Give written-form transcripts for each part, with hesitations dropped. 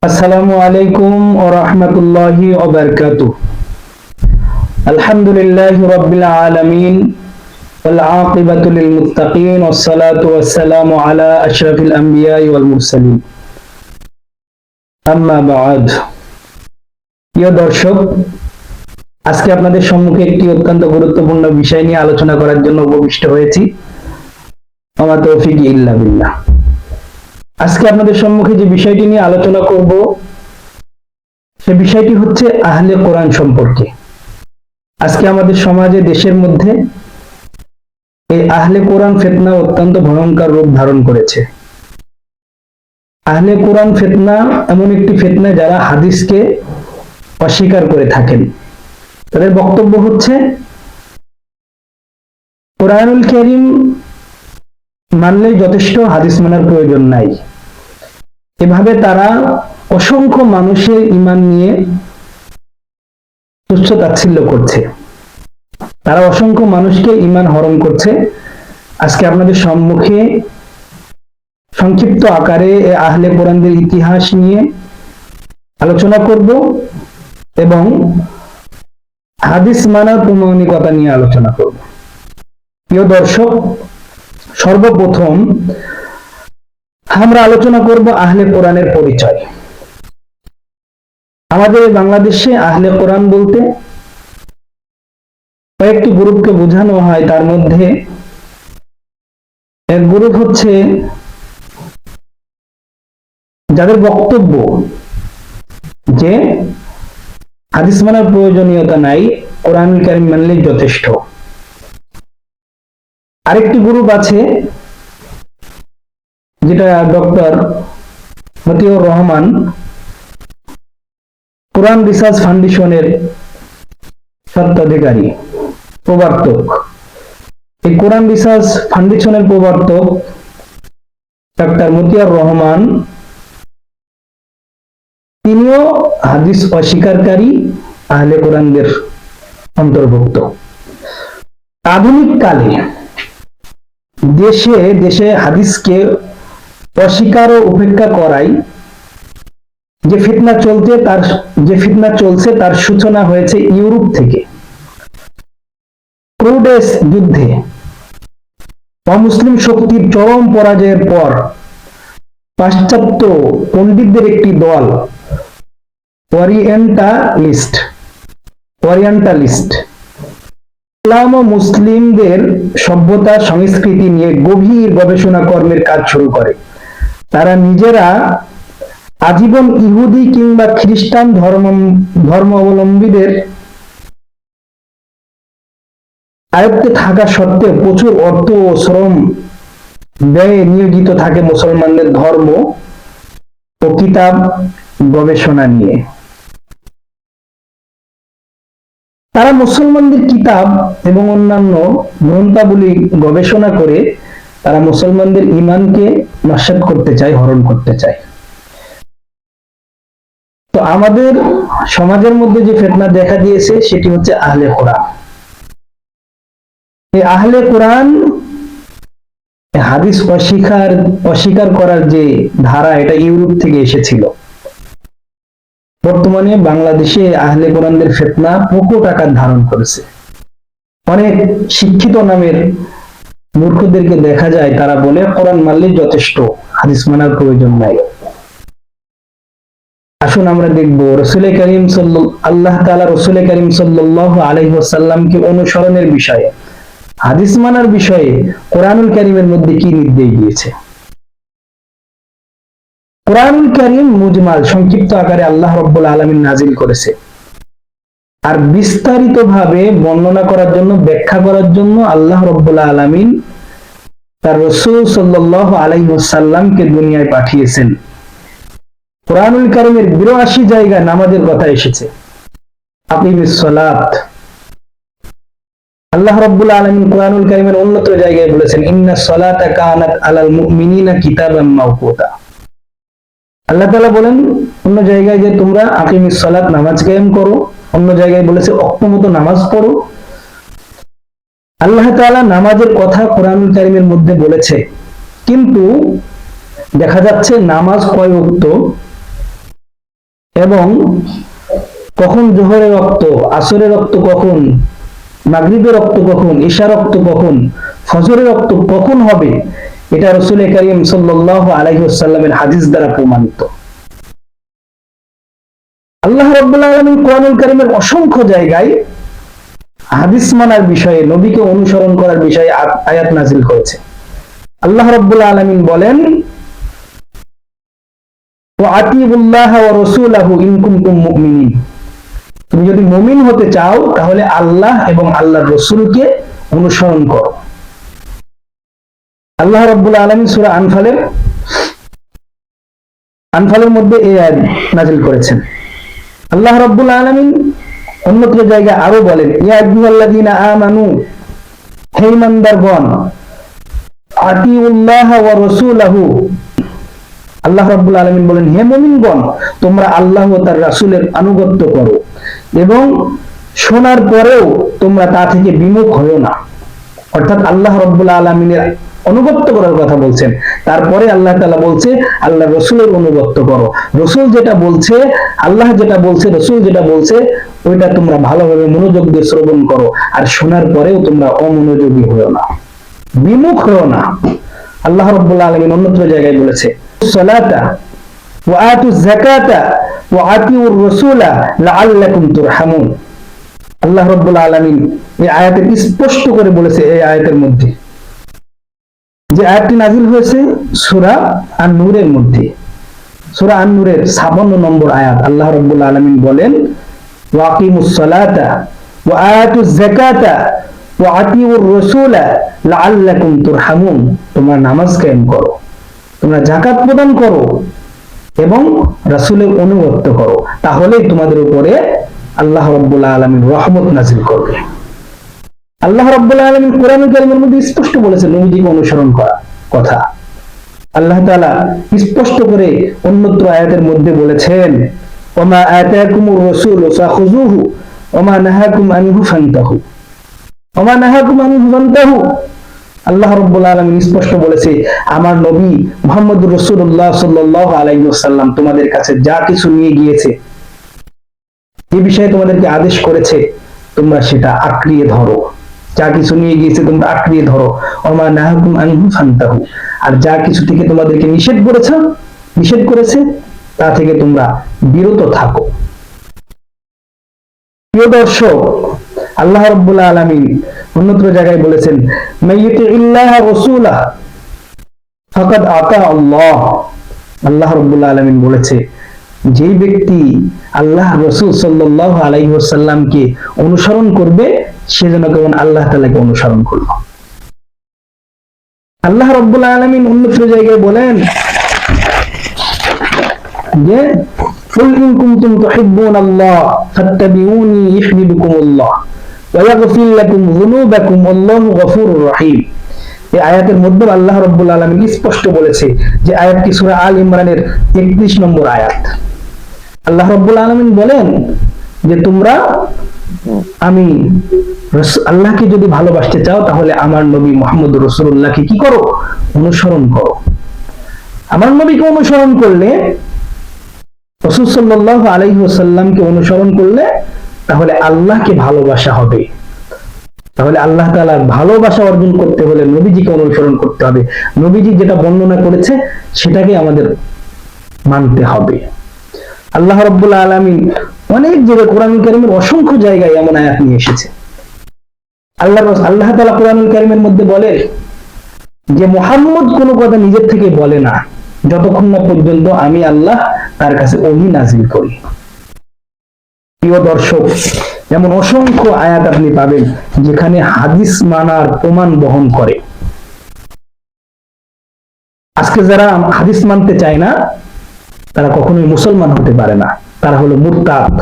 আসসালামু আলাইকুম ওয়া রাহমাতুল্লাহি ওয়া বারাকাতুহু। আলহামদুলিল্লাহি রাব্বিল আলামিন ওয়াল আকিবাতু লিল মুত্তাকিন ওয়াস সালাতু ওয়াস সালামু আলা আশরাফিল আমবিয়া ওয়াল মুরসালিন। আম্মা বা'দ। প্রিয় দর্শক, আজকে আপনাদের সম্মুখে একটি অত্যন্ত গুরুত্বপূর্ণ বিষয় নিয়ে আলোচনা করার জন্য উপবিষ্ট হয়েছি। ওয়া তৌফিক ইল্লা বিল্লাহ। আজকে আপনাদের সম্মুখে যে বিষয়টি নিয়ে আলোচনা করব সে বিষয়টি হচ্ছে আহলে কোরআন সম্পর্কে। আজকে আমাদের সমাজে, দেশের মধ্যে এই আহলে কোরআন ফিতনা অত্যন্ত ভয়ঙ্কর রূপ ধারণ করেছে। আহলে কোরআন ফিতনা এমন একটি ফিতনা যারা হাদিসকে অস্বীকার করে থাকেন। তাদের বক্তব্য হচ্ছে কোরআনুল কারীম মানলেই যথেষ্ট, হাদিস মানার প্রয়োজন নাই। এভাবে তারা অসংখ্য মানুষের ঈমান নিয়ে তুচ্ছ তাচ্ছিল্য করছে। তারা অসংখ্য মানুষকে ঈমান হরণ করছে। আজকে আপনাদের সম্মুখে সংক্ষিপ্ত আকারে আহলে কোরআনদের ইতিহাস নিয়ে আলোচনা করব এবং হাদিস মানার প্রমাণিকতা নিয়ে আলোচনা করব। প্রিয় দর্শক, সর্বপ্রথম আমরা আলোচনা করব আহলে কোরআনের পরিচয়। আমাদের বাংলাদেশে আহলে কোরআন বলতে কয়েকটি গ্রুপকে বোঝানো হয়। তার মধ্যে এক গ্রুপ হচ্ছে যাদের বক্তব্য যে হাদিস মানার প্রয়োজনীয়তা নাই, কোরআনুল কারীম মানলেই যথেষ্ট। আরেকটি গ্রুপ আছে যেটা ডক্টর মতিউর রহমান কোরআন রিসার্চ ফাউন্ডেশনের স্বত্বাধিকারী, প্রবর্তক। এই কোরআন রিসার্চ ফাউন্ডেশনের প্রবর্তক ডক্টর মতিউর রহমান, তিনিও হাদিস অস্বীকারী আহলে কোরআনদের অন্তর্ভুক্ত। আধুনিক কালে দেশে দেশে হাদিসকে অস্বীকার ও উপেক্ষা করাই যে ফিতনা চলছে তার সূচনা হয়েছে ইউরোপ থেকে। ক্রুডেস যুদ্ধে অমুসলিম শক্তির চরম পরাজয়ের পর পাশ্চাত্য পণ্ডিতদের একটি দল ওরিয়েন্টালিস্ট ইসলাম ও মুসলিমদের সভ্যতা সংস্কৃতি নিয়ে গভীর গবেষণা কর্মের কাজ শুরু করে। তারা নিজেরা আজীবন ইহুদি কিংবা খ্রিস্টান ধর্মাবলম্বীদের আয়ত্তে থাকা সত্ত্বেও প্রচুর অর্থ ও শ্রম ব্যয়ে নিয়োজিত থাকে মুসলমানদের ধর্ম ও কিতাব গবেষণা নিয়ে। তারা মুসলমানদের কিতাব এবং অন্যান্য গ্রন্থাবলী গবেষণা করে তারা মুসলমানদের ঈমানকে নস্যাৎ করতে চায়, হরণ করতে চায়। তো আমাদের সমাজের মধ্যে যে ফিতনা দেখা দিয়েছে সেটি হচ্ছে আহলে কোরআন। এই আহলে কোরআন হাদিস অস্বীকার করার যে ধারা, এটা ইউরোপ থেকে এসেছিল। বর্তমানে বাংলাদেশে আহলে কোরআনদের ফিতনা প্রকট আকার ধারণ করেছে। অনেক শিক্ষিত নামের মূর্খদেরকে দেখা যায়, তারা বলে কোরআন মানলেই যথেষ্ট, হাদিস মানার প্রয়োজন নাই। আসুন আমরা দেখব আল্লাহ তাআলা রাসূল করিম সাল্লাল্লাহু আলাইহি ওয়াসাল্লামকে অনুসরণের বিষয়ে, হাদিস মানার বিষয়ে কোরআনুল কারীমের মধ্যে কি নির্দেশ দিয়েছে। কোরআনুল কারীম মুজমাল, সংক্ষিপ্ত আকারে আল্লাহ রাব্বুল আলামিন নাজিল করেছে। আর বিস্তারিতভাবে বর্ণনা করার জন্য, ব্যাখ্যা করার জন্য আল্লাহ রাব্বুল আলামিন তার রাসূল সাল্লাল্লাহু আলাইহি ওয়াসাল্লামকে দুনিয়ায় পাঠিয়েছেন। কোরআনুল কারীমের ৮২ জায়গায় নামাজের কথা এসেছে। আকিমিস সালাত। আল্লাহ রাব্বুল আলামিন কোরআনুল কারীমের অন্যত্র জায়গায় বলেছেন ইন্নাস সালাতা কানাত আলাল মুমিনিনা কিতাবাম মাওকুতা। আল্লাহ তাআলা বলেন অন্য জায়গায় যে তোমরা আকিমিস সালাত, নামাজ কায়েম করো। অন্য জায়গায় বলেছে ওয়াক্তমতো নামাজ পড়ো। আল্লাহ তাআলা নামাজের কথা কোরআনুল কারীমের মধ্যে বলেছে, কিন্তু দেখা যাচ্ছে নামাজ কয় ওয়াক্ত এবং কখন জোহরের রক্ত, আসরের রক্ত কখন, মাগরিবের রক্ত কখন, ঈশা রক্ত কখন, ফজরের রক্ত কখন হবে, এটা রাসূল কারীম সাল্লাল্লাহু আলাইহি ওয়াসাল্লামের হাদিস দ্বারা প্রমাণিত। আল্লাহ রাব্বুল আলামিন কোরআনুল কারীমের অসংখ্য জায়গায় হাদিস মানার বিষয়ে, নবীকে অনুসরণ করার বিষয়ে আয়াত নাযিল করেছে। আল্লাহ রাব্বুল আলামিন বলেন, ওয়া আতিউল্লাহ ওয়া রাসূলাহু ইন কুনতুম মুমিনিন। তুমি যদি মুমিন হতে চাও তাহলে আল্লাহ এবং আল্লাহর রাসূলকে অনুসরণ করো। আল্লাহ রাব্বুল আলামিন সূরা আনফালের মধ্যে এই আয়াত নাযিল করেছেন। আল্লাহ রাব্বুল আলামিন অন্যত্র জায়গায় আরো বলেন, ইয়া আইয়ুহাল্লাযীনা আমানু, হে ঈমানদারগণ, আতিউল্লাহ ওয়া রাসূলাহু, আল্লাহ রাব্বুল আলামিন বলেন, হে মুমিনগণ, তোমরা আল্লাহ ও তার রাসূলের আনুগত্য করো এবং শোনার পরেও তোমরা তা থেকে বিমুখ হয়ো না। অর্থাৎ আল্লাহ রাব্বুল আলামিনের অনুগত্য করার কথা বলছেন, তারপরে আল্লাহ তাআলা বলছে আল্লাহ রাসূলের অনুগত্য করো। রাসূল যেটা বলছে, আল্লাহ যেটা বলছে, রাসূল যেটা বলছে, ওইটা তোমরা ভালোভাবে মনোযোগ দিয়ে শ্রবণ করো, আর শোনার পরেও তোমরা অমনোযোগী হয়ো না, বিমুখ হয়ো না। আল্লাহ রাব্বুল আলামিন অন্যত্র জায়গায় বলেছে, সালাতা ওয়া আতুজ যাকাতা ওয়া আতিউর রাসূলা লাআল্লাকুম তুরহামুন। আল্লাহ রাব্বুল আলামিন এই আয়াতে স্পষ্ট করে বলেছে, এই আয়াতের মধ্যে যে আয়াতটি নাযিল হয়েছে সূরা আন-নূরের মধ্যে, সূরা আন-নূরের 56 নম্বর আয়াত। আল্লাহ রাব্বুল আলামিন বলেন, ওয়া আকিমুস সালাতা ওয়া আতুজ যাকাতা ওয়া আতিউর রাসূলা লাআল্লাকুম তুরহামুন। তোমরা নামাজ কায়েম করো, তোমরা যাকাত প্রদান করো এবং রাসূলের অনুগত্য করো, তাহলেই তোমাদের উপরে আল্লাহ রাব্বুল আলামিন রহমত নাযিল করবে। আল্লাহ রাব্বুল আলামিন কোরআনুল কারীমের মধ্যে স্পষ্ট বলেছেন নবীজিকে অনুসরণ করা কথা। আল্লাহ তাআলা স্পষ্ট করে অন্যত্র আয়াতের মধ্যে বলেছেন, ওমা আতাকুমুর রাসূলু ফাখুযুহু ওমা নাহাকুম আনহু ফান্তাহু, ওমা নাহাকুম আনহু ফান্তাহু। আল্লাহ রাব্বুল আলামিন স্পষ্ট বলেছে, আমার নবী মুহাম্মদুর রাসূলুল্লাহ সাল্লাল্লাহু আলাইহি ওয়াসাল্লাম তোমাদের কাছে যা কিছু নিয়ে গিয়েছে, এই বিষয়ে তোমাদেরকে আদেশ করেছে, তোমরা সেটা আঁকড়িয়ে ধরো। যা কিছু নিয়ে গিয়েছে তোমরা আঁকড়িয়ে ধরো। ওমা নাহাকুম আনহু ফান্তাহু, আর যা কিছু থেকে তোমাদেরকে নিষেধ করেছে তা থেকে তোমরা বিরত থাকো। প্রিয় দর্শক, আল্লাহ রাব্বুল আলামিন অন্যত্র জায়গায় বলেছেন, মাইয়ুতিল্লাহ ওয়া রাসূলা ফাকাদ আতা আল্লাহ। আল্লাহ রাব্বুল আলামিন বলেছে, যেই ব্যক্তি আল্লাহ রাসূল সাল্লাল্লাহু আলাইহি ওয়াসাল্লামকে অনুসরণ করবে, সে যেন কেমন আল্লাহ তাআলাকে অনুসরণ করলো। আল্লাহ রাব্বুল আলামিন অন্যত্র জায়গায় বলেন যে, কুল ইন কুনতুম তুহিব্বুনাল্লাহ ফাত্তাবিউনি ইউহিব্বুকুমুল্লাহ ওয়া ইয়াগফির লাকুম যুনুবাকুম ওয়াল্লাহু গফুরুর রহিম। এই আয়াতের মধ্যে আল্লাহ রাব্বুল আলামিন স্পষ্ট বলেছে, যে আয়াতটি সূরা আল ইমরানের 31 নম্বর আয়াত। আল্লাহ রাব্বুল আলামিন বলেন যে, তোমরা আল্লাহকে যদি ভালোবাসতে চাও তাহলে আমার নবী মুহাম্মদুর রাসূলুল্লাহকে কি করো? অনুসরণ করো। আমার নবীকে অনুসরণ করলে, রাসূল সাল্লাল্লাহু আলাইহি ওয়াসাল্লামকে অনুসরণ করলে, তাহলে আল্লাহকে ভালোবাসা হবে। তাহলে আল্লাহ তাআলার ভালোবাসা অর্জন করতে হলে নবীজিকে অনুসরণ করতে হবে। নবীজি যেটা বর্ণনা করেছে সেটাকে আমাদের মানতে হবে। আল্লাহ রাব্বুল আলামিন অনেক জায়গায় কোরআনুল কারীমের অসংখ্য জায়গায় এমন আয়াত নিয়ে এসেছে। আল্লাহ তাআলা কোরআনুল কারীমের মধ্যে বলে যে, মুহাম্মদ কোনো কথা নিজের থেকে বলে না, যতক্ষণ না পর্যন্ত আমি আল্লাহ তার কাছে ওহী নাযিল করি। প্রিয় দর্শক, এমন অসংখ্য আয়াত আপনি পাবেন যেখানে হাদিস মানার প্রমাণ বহন করে। আজকে যারা হাদিস মানতে চায় না, তারা কখনোই মুসলমান হতে পারে না, তারা হলো মুরতাদ।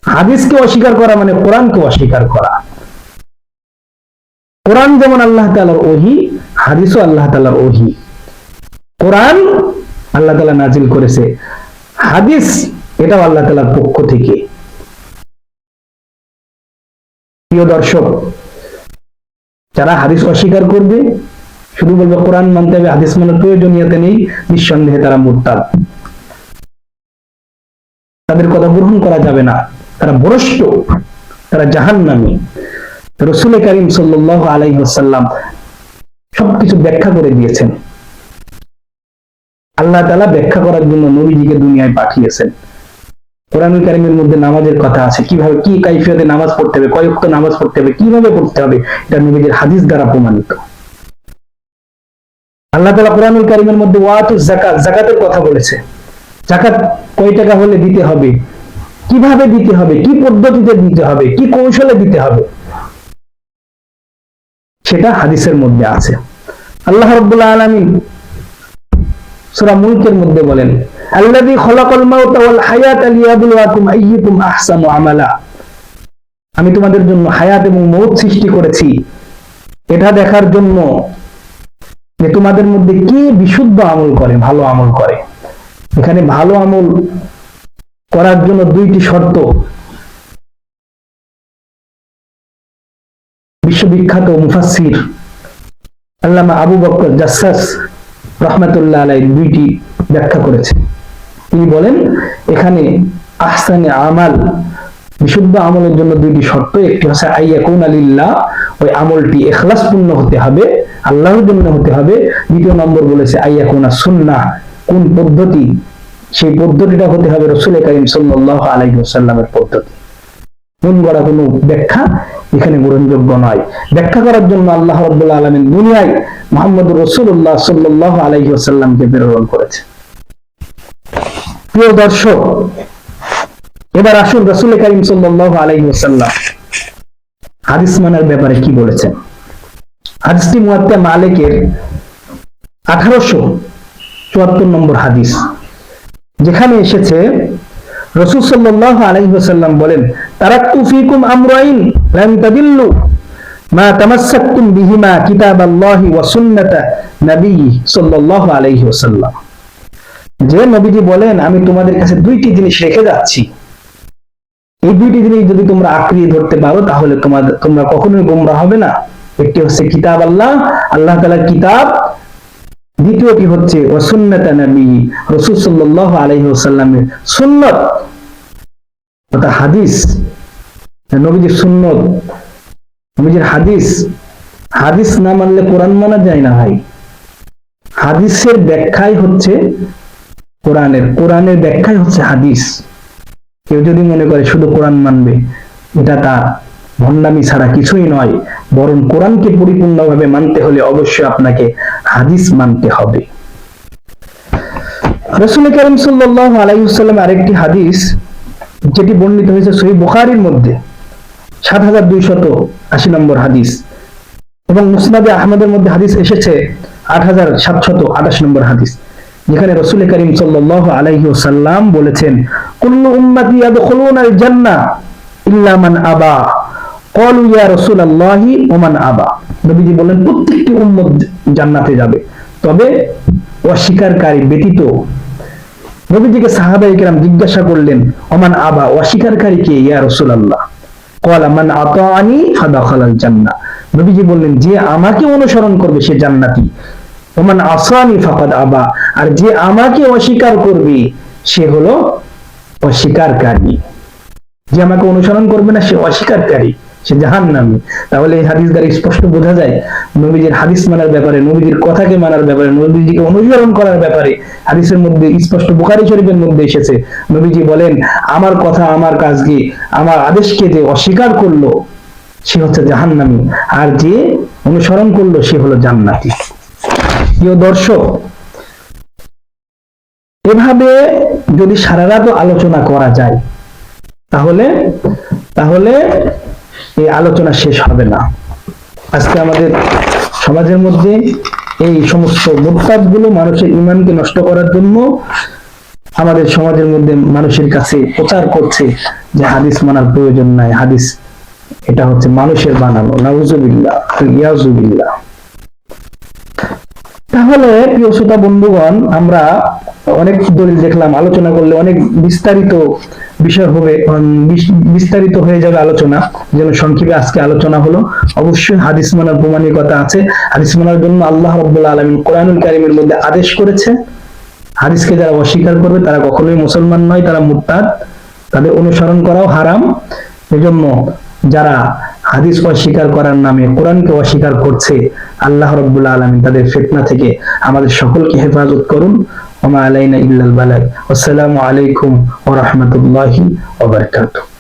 হাদিসকে অস্বীকার করা মানে কোরআনকে অস্বীকার করা। কোরআন যেমন আল্লাহ তাআলার ওহী, হাদিসও আল্লাহ তাআলার ওহী। কোরআন আল্লাহ তাআলা নাজিল করেছে, হাদিস এটাও আল্লাহ তাআলার পক্ষ থেকে। প্রিয় দর্শক, যারা হাদিস অস্বীকার করবে, শুধু বলবে কোরআন মানতে হবে, হাদিস মানার প্রয়োজনীয়তা নেই, নিঃসন্দেহে তারা মুরতাদ। তাদের কথা গ্রহণ করা যাবে না, তারা ভ্রষ্ট, তারা জাহান্নামী। রাসূল করিম সাল্লাল্লাহু আলাইহি ওয়াসাল্লাম সবকিছু ব্যাখ্যা করে দিয়েছেন। আল্লাহ তাআলা ব্যাখ্যা করার জন্য নবীজিকে দুনিয়ায় পাঠিয়েছেন। কোরআনুল কারীমের মধ্যে নামাজের কথা আছে, কিভাবে কি কাইফিয়তে নামাজ পড়তে হবে, কয় ওয়াক্ত নামাজ পড়তে হবে, কিভাবে পড়তে হবে, এটা নবীজির হাদিস দ্বারা প্রমাণিত। আল্লাহ তাআলা কোরআনুল কারীমের মধ্যে ওয়াতুজ যাকাত, যাকাতের কথা বলেছে। যাকাত কয় টাকা হলে দিতে হবে, কিভাবে দিতে হবে, কি পদ্ধতিতে দিতে হবে, কি কৌশলে দিতে হবে, সেটা হাদিসের মধ্যে আছে। আল্লাহ রাব্বুল আলামিন সূরা মুলকের মধ্যে বলেন, আল্লাযী খালাকাল মাউতা ওয়াল হায়াতা লিয়াবলুয়াকুম আইয়ুকুম আহসানু আমালা। আমি তোমাদের জন্য হায়াত এবং মওত সৃষ্টি করেছি এটা দেখার জন্য যে তোমাদের মধ্যে কে বিশুদ্ধ আমল করে, ভালো আমল করে। এখানে ভালো আমল করার জন্য দুইটি শর্ত বিশ্ববিখ্যাত মুফাসসির আল্লামা আবু বকর জাসসাস রাহমাতুল্লাহ আলাইহি দুইটি ব্যাখ্যা করেছে। তিনি বলেন এখানে আহসানে আমাল, বিশুদ্ধ আমলের জন্য দুইটি শর্ত, একটি হচ্ছে আইয়াকুনা লিল্লাহ, ওই আমলটি ইখলাসপূর্ণ হতে হবে, আল্লাহর জন্য হতে হবে। দ্বিতীয় নম্বর বলেছে আইয়াকুনা সুন্নাহ, কোন পদ্ধতি, সেই পদ্ধতিটা হতে হবে রাসূল করিম সাল্লাল্লাহু আলাইহি ওয়াসাল্লামের পদ্ধতি। মন গড়া কোনো ব্যাখ্যা এখানে গ্রহণযোগ্য নয়। ব্যাখ্যা করার জন্য আল্লাহ রাব্বুল আলামিন দুনিয়ায় মুহাম্মদুর রাসূলুল্লাহ সাল্লাল্লাহু আলাইহি ওয়াসাল্লামকে প্রেরণ করেছে। প্রিয় দর্শক, এবার আসুন রাসূল করিম সাল্লাল্লাহু আলাইহি ওয়াসাল্লাম হাদিস মানার ব্যাপারে কি বলেছেন। হাদিসটি মুয়াত্তা মালিকের 1874 নম্বর হাদিস, যেখানে এসেছে রাসূল সাল্লাল্লাহু আলাইহি ওয়াসাল্লাম বলেন, তারাকতু ফীকুম আমরাইন লান তাদিল্লু মা তামাসসাকতুম বিহিমা কিতাবাল্লাহি ওয়া সুন্নাতা নবিয়্যি সাল্লাল্লাহু আলাইহি ওয়াসাল্লাম। যে নবীজি বলেন আমি তোমাদের কাছে দুইটি জিনিস রেখে যাচ্ছি, এই দুইটি জিনিস যদি তোমরা আঁকড়িয়ে ধরতে পারো তাহলে তোমরা কখনোই গোমরাহ হবে না। একটি হচ্ছে কিতাব আল্লাহ, আল্লাহ তাআলার কিতাব, দ্বিতীয়টি হচ্ছে ওয়া সুন্নাতা নবিয়্যি, রাসূল সাল্লাল্লাহু আলাইহি ওয়াসাল্লামের সুন্নাত অর্থাৎ হাদিস, নবীজির সুন্নাত, নবীজির হাদিস। হাদিস না মানলে কোরআন মানা যায় না ভাই। হাদিসের ব্যাখ্যাই হচ্ছে কোরআনের, কোরআনের ব্যাখ্যাই হচ্ছে হাদিস। কেউ যদি মনে করে শুধু কোরআন মানবে, এটা তার ভণ্ডামি ছাড়া কিছুই নয়, বরং কোরআনকে পরিপূর্ণভাবে মানতে হলে অবশ্যই আপনাকে হাদিস মানতে হবে। রাসূল করিম সাল্লাল্লাহু আলাইহি ওয়াসাল্লাম আরেকটি হাদিস যেটি বর্ণিত হয়েছে সহিহ বুখারীর মধ্যে 7280 নম্বর হাদিস, এবং মুসনাদে আহমদের মধ্যে হাদিস এসেছে 8728 নম্বর হাদিস, যেখানে রাসূল করিম সাল্লাল্লাহু আলাইহি ওয়াসাল্লাম বলেছেন, কুল্লু উম্মতি ইয়াদখুলুনাল জান্নাহ ইল্লা মান আবা। ক্বালু ইয়া রাসূলুল্লাহি ওয়া মান আবা। নবীজি বলেন প্রত্যেকটি উম্মত জান্নাতে যাবে, তবে অস্বীকারকারী ব্যতীত। নবীজিকে সাহাবায়ে কেরাম জিজ্ঞাসা করলেন, ওমান আবা, অস্বীকারকারী কে ইয়া রাসূলুল্লাহ? ক্বালা মান আতাআনি ফাদাখালাল জান্নাহ। নবীজি বললেন যে আমাকে অনুসরণ করবে সে জান্নাতি, ওমান আসানি ফাকাদ আবা, আর যে আমাকে অস্বীকার করবে সে হলো অস্বীকারকারী। যে আমাকে অনুসরণ করবে না সে অস্বীকারকারী, সে জাহান্নামী। তাহলে এই হাদিস দ্বারা স্পষ্ট বোঝা যায় নবীজির হাদিস মানার ব্যাপারে, নবীজির কথাকে মানার ব্যাপারে, নবীজিকে অনুসরণ করার ব্যাপারে হাদিসের মধ্যে স্পষ্ট, বুখারী শরীফের মধ্যে এসেছে। নবীজি বলেন আমার কথা, আমার কাজকে, আমার আদেশকে যে অস্বীকার করলো সে হচ্ছে জাহান্নামী, আর যে অনুসরণ করলো সে হলো জান্নাতি। প্রিয় দর্শক, এভাবে যদি সারা রাত আলোচনা করা যায় তাহলে এই আলোচনা শেষ হবে না। আজকে আমাদের সমাজের মধ্যে এই সমস্ত মুরতাদগুলো মানুষের ঈমানকে নষ্ট করার জন্য আমাদের সমাজের মধ্যে মানুষের কাছে প্রচার করছে যে হাদিস মানার প্রয়োজন নাই, হাদিস এটা হচ্ছে মানুষের বানানো, নাউজুবিল্লাহ ইয়াজুবিল্লাহ। তাহলে প্রিয় শ্রোতা বন্ধুগণ, আমরা অনেক দলিল দেখলাম, আলোচনা করলে অনেক বিস্তারিত বিষয় হবে, বিস্তারিত হয়ে যাবে আলোচনা, যেন সংক্ষেপে আজকে আলোচনা হলো। অবশ্যই হাদিস মানার প্রমাণিকতা আছে। হাদিস মানার জন্য আল্লাহ রাব্বুল আলামিন কোরআনুল কারীমের মধ্যে আদেশ করেছে। হাদিসকে যারা অস্বীকার করবে তারা কখনোই মুসলমান নয়, তারা মুরতাদ। তাদের অনুসরণ করাও হারাম। এজন্য যারা হাদিস অস্বীকার করার নামে কোরআনকে অস্বীকার করছে, আল্লাহ রাব্বুল আলামিন তাদের ফিতনা থেকে আমাদের সকলকে হেফাজত করুন। ওয়া মা আলাইনা ইল্লাল বালাগ। আসসালামু আলাইকুম ওয়া রাহমাতুল্লাহি ওয়া বারাকাতুহু।